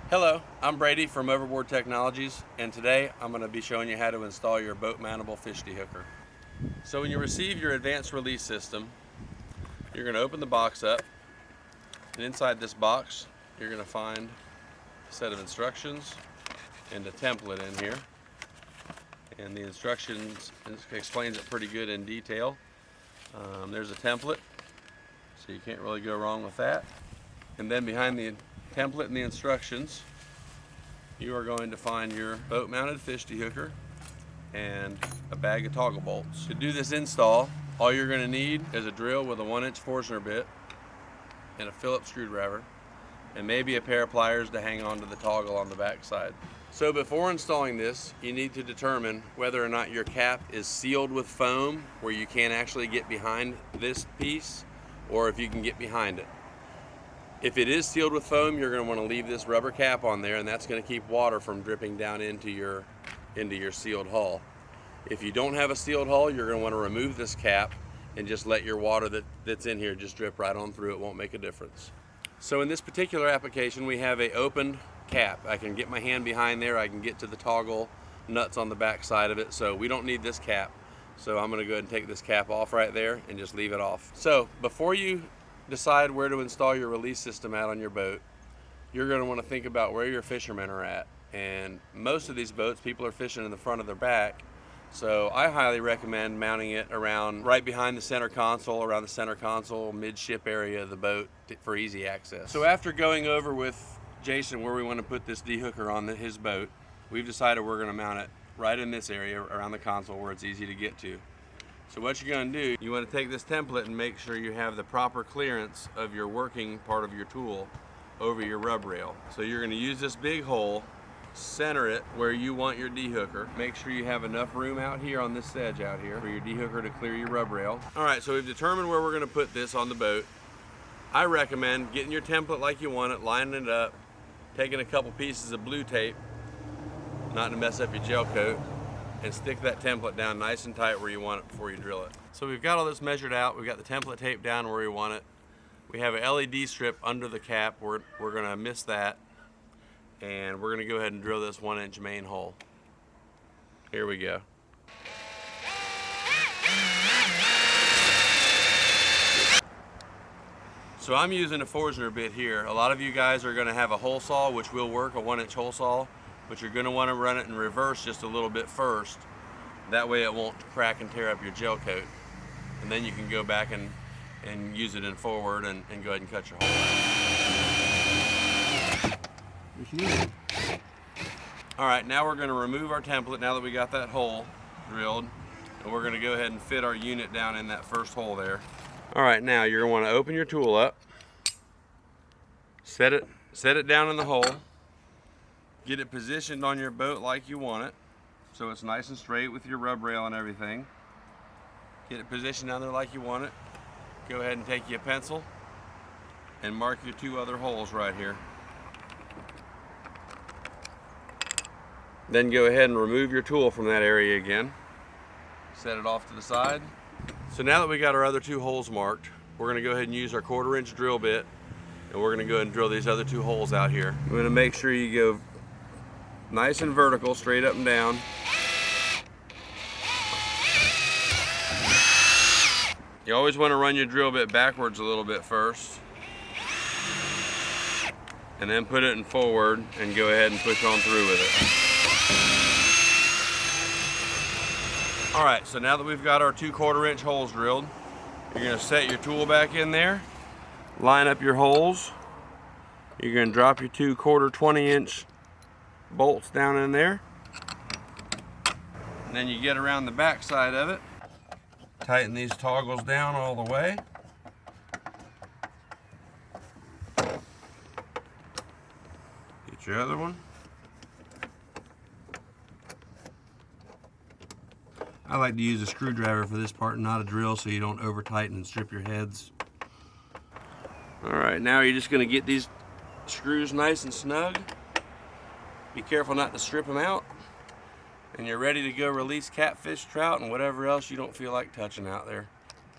Hello, I'm Brady from Overboard Technologies, and today I'm going to be showing you how to install your boat mountable fish dehooker. So when you receive your advanced release system, you're going to open the box up, and inside this box you're going to find a set of instructions and a template in here. And the instructions explains it pretty good in detail. There's a template, so you can't really go wrong with that. And then behind the template and the instructions, you are going to find your boat mounted fish dehooker and a bag of toggle bolts. To do this install, all you're going to need is a drill with a 1-inch Forstner bit and a Phillips screwdriver, and maybe a pair of pliers to hang onto the toggle on the back side. So before installing this, you need to determine whether or not your cap is sealed with foam where you can't actually get behind this piece, or if you can get behind it. If it is sealed with foam, you're going to want to leave this rubber cap on there, and that's going to keep water from dripping down into your sealed hull. If you don't have a sealed hull, you're going to want to remove this cap and just let your water that's in here just drip right on through. It won't make a difference. So in this particular application, we have a opened cap. I can get my hand behind there. I can get to the toggle nuts on the back side of it, so we don't need this cap. So I'm going to go ahead and take this cap off right there and just leave it off. So before you decide where to install your release system out on your boat, you're going to want to think about where your fishermen are at. And most of these boats, people are fishing in the front of their back, so I highly recommend mounting it around right behind the center console, around the center console midship area of the boat for easy access. So after going over with Jason where we want to put this dehooker on his boat, we've decided we're going to mount it right in this area around the console where it's easy to get to. So what you're going to do, you want to take this template and make sure you have the proper clearance of your working part of your tool over your rub rail. So you're going to use this big hole, center it where you want your dehooker. Make sure you have enough room out here on this edge out here for your dehooker to clear your rub rail. Alright, so we've determined where we're going to put this on the boat. I recommend getting your template like you want it, lining it up, taking a couple pieces of blue tape, not to mess up your gel coat, and stick that template down nice and tight where you want it before you drill it. So we've got all this measured out. We've got the template taped down where we want it. We have an LED strip under the cap. We're going to miss that, and we're going to go ahead and drill this 1-inch main hole. Here we go. So I'm using a Forstner bit here. A lot of you guys are going to have a hole saw, which will work, a 1-inch hole saw, but you're going to want to run it in reverse just a little bit first. That way it won't crack and tear up your gel coat. And then you can go back and use it in forward and go ahead and cut your hole out. Alright, now we're going to remove our template now that we got that hole drilled. And we're going to go ahead and fit our unit down in that first hole there. Alright, now you're going to want to open your tool up, set it down in the hole. Get it positioned on your boat like you want it, so it's nice and straight with your rub rail and everything. Get it positioned down there like you want it. Go ahead and take your pencil and mark your 2 other holes right here. Then go ahead and remove your tool from that area again. Set it off to the side. So now that we got our other 2 holes marked, we're going to go ahead and use our 1/4-inch drill bit, and we're going to go ahead and drill these other 2 holes out here. We're going to make sure you go nice and vertical, straight up and down. You always want to run your drill bit backwards a little bit first, and then put it in forward and go ahead and push on through with it. Alright, so now that we've got our 2 1/4-inch holes drilled, you're going to set your tool back in there, line up your holes. You're going to drop your 2 1/4 20-inch bolts down in there, and then you get around the back side of it, tighten these toggles down all the way, get your other one. I like to use a screwdriver for this part, not a drill, so you don't over tighten and strip your heads. Alright, now you're just going to get these screws nice and snug. Be careful not to strip them out, and you're ready to go release catfish, trout, and whatever else you don't feel like touching out there.